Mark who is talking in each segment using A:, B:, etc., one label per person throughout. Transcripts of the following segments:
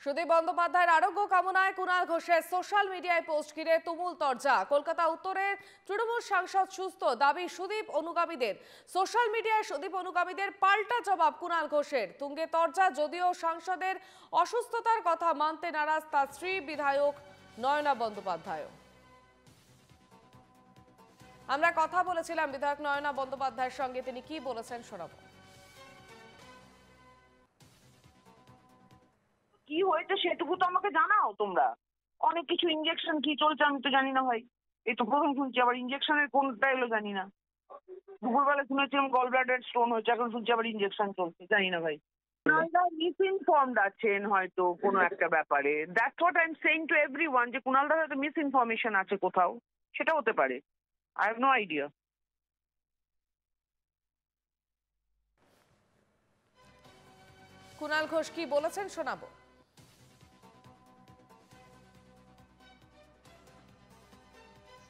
A: সুদীপ বন্দ্যোপাধ্যায়ের আরোগ্য কামনায় কুণাল ঘোষের সোশ্যাল মিডিয়ায় পোস্ট ঘিরে তুমুল তরজা। কলকাতা উত্তরের তৃণমূল সাংসদ সুস্থ, দাবি সুদীপ অনুগামীদের। সোশ্যাল মিডিয়ায় সুদীপ অনুগামীদের পাল্টা জবাব কুণাল ঘোষের। তুঙ্গে তরজা, যদিও সাংসদের অসুস্থতার কথা মানতে নারাজ তার স্ত্রী বিধায়ক নয়না বন্দ্যোপাধ্যায়। আমরা কথা বলেছিলাম বিধায়ক নয়না বন্দ্যোপাধ্যায়ের সঙ্গে, তিনি কি বলেছেন শোনাবো।
B: কি হয়েছে সেটুকু তো আমাকে জানাও তোমরা। অনেক কিছু ইনজেকশন কি চলছে আমি তো জানি না ভাই। এই তো প্রথম শুনছি, আবার ইনজেকশনের কোনটা এলো জানি না। দুপুরবেলা শুনেছিলাম গল ব্লাডার স্টোন হয়েছে, এখন শুনছি আবার ইনজেকশন চলছে, জানি না ভাই। কুণালদা মিসইনফর্মড আছেন হয়তো কোনো একটা ব্যাপারে। That's what I am saying to everyone, যে কুণালদা হয়তো মিস ইনফরমেশন আছে কোথাও, সেটা হতে পারে। I have no idea.
A: Kunal Ghosh কি বলেছেন শোনাবো।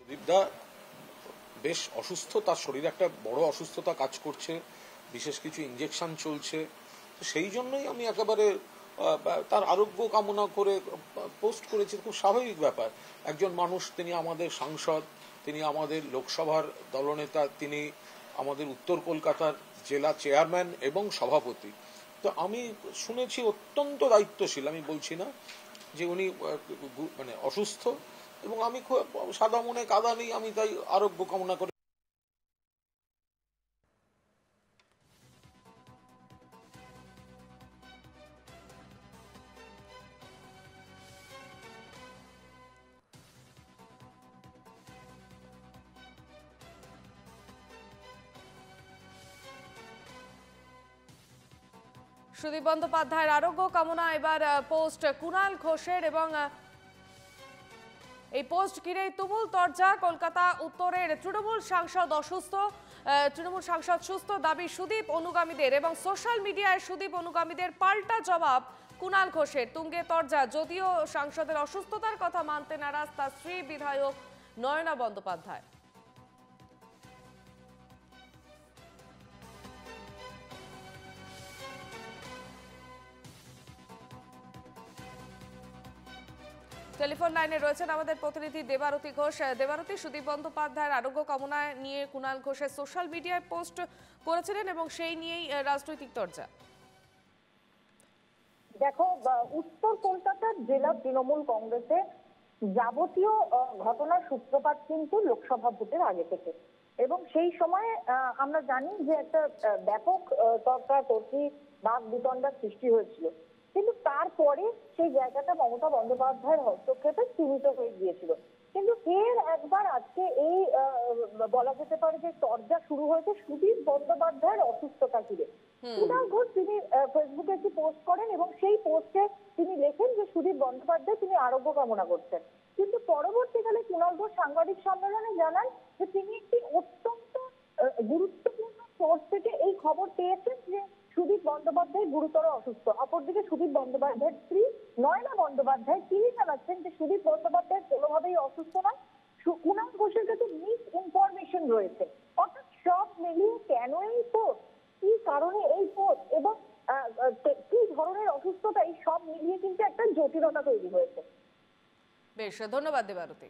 C: সুদীপদা বেশ অসুস্থ, তার শরীরে একটা বড় অসুস্থতা কাজ করছে, বিশেষ কিছু ইনজেকশন চলছে। তো সেই জন্যই আমি একেবারে তার আরোগ্য কামনা করে পোস্ট করেছি। খুব স্বাভাবিক ব্যাপার। একজন মানুষ, তিনি আমাদের সাংসদ, তিনি আমাদের লোকসভার দলনেতা, তিনি আমাদের উত্তর কলকাতার জেলা চেয়ারম্যান এবং সভাপতি। তো আমি শুনেছি অত্যন্ত দায়িত্বশীল, আমি বলছি না যে উনি মানে অসুস্থ, এবং আমি সাদা মনে কাদা নেই, আমি তাই আরোগ্য কামনা করি।
A: সুদীপ বন্দ্যোপাধ্যায়ের আরোগ্য কামনা এবার পোস্ট কুণাল ঘোষের, এবং এই পোস্ট ঘিরেই তুমুল তরজা। কলকাতা উত্তরের তৃণমূল সাংসদ সুস্থ, দাবি সুদীপ অনুগামীদের, এবং সোশ্যাল মিডিয়ায় সুদীপ অনুগামীদের পাল্টা জবাব কুণাল ঘোষের। তুঙ্গে তরজা, যদিও সাংসদের অসুস্থতার কথা মানতে নারাজ তার স্ত্রী বিধায়ক নয়না বন্দ্যোপাধ্যায়। টেলিফোন লাইনে রয়েছেন আমাদের প্রতিনিধি দেবারতী ঘোষ। দেবারতী, সুদীপ বন্দ্যোপাধ্যায়ের আরোগ্য কামনায় নিয়ে কুণাল ঘোষের সোশ্যাল মিডিয়ায় পোস্ট করেছিলেন এবং সেই নিয়েই রাজনৈতিক চর্চা।
D: দেখো, উত্তর কলকাতার জেলা তৃণমূল কংগ্রেসে যাবতীয় ঘটনার সূত্রপাত কিন্তু লোকসভা ভোটের আগে থেকে, এবং সেই সময় আমরা জানি যে একটা ব্যাপক তর্কাতর্কি বাক বিতণ্ডার সৃষ্টি হয়েছিল। কিন্তু তারপরে সেই জায়গাটা মমতা বন্দ্যোপাধ্যায়ের হস্তক্ষেপে সীমিত হয়ে গিয়েছিল। কিন্তু ফের একবার আজকে এই বলা যেতে পারে যে চর্চা শুরু হয়েছে সুদীপ বন্দ্যোপাধ্যায়ের অসুস্থতা ঘিরে। কুণাল ঘোষ তিনি ফেসবুকে একটি পোস্ট করেন এবং সেই পোস্টে তিনি লেখেন যে সুদীপ বন্দ্যোপাধ্যায় তিনি আরোগ্য কামনা করছেন। কিন্তু পরবর্তীকালে কুণাল ঘোষ সাংবাদিক সম্মেলনে জানান যে তিনি একটি অত্যন্ত গুরুত্বপূর্ণ সোর্স থেকে এই খবর পেয়েছেন যে সুদীপ বন্দ্যোপাধ্যায় গুরুতর অসুস্থ। অপরদিকে সুদীপ বন্দ্যোপাধ্যায়ের স্ত্রী নয়না বন্দ্যোপাধ্যায় তিনি জানাচ্ছেন যে সুদীপ বন্দ্যোপাধ্যায় কোনোভাবেই অসুস্থ নয়, কুণাল ঘোষের কাছে মিস ইনফরমেশন রয়েছে। অর্থাৎ সব মিলিয়ে কেন এই পোস্ট, কি কারণে এই পোস্ট, এবং কি ধরনের অসুস্থতা, এই সব মিলিয়ে কিন্তু একটা জটিলতা তৈরি হয়েছে।
A: বেশ, ধন্যবাদ দেবারতী।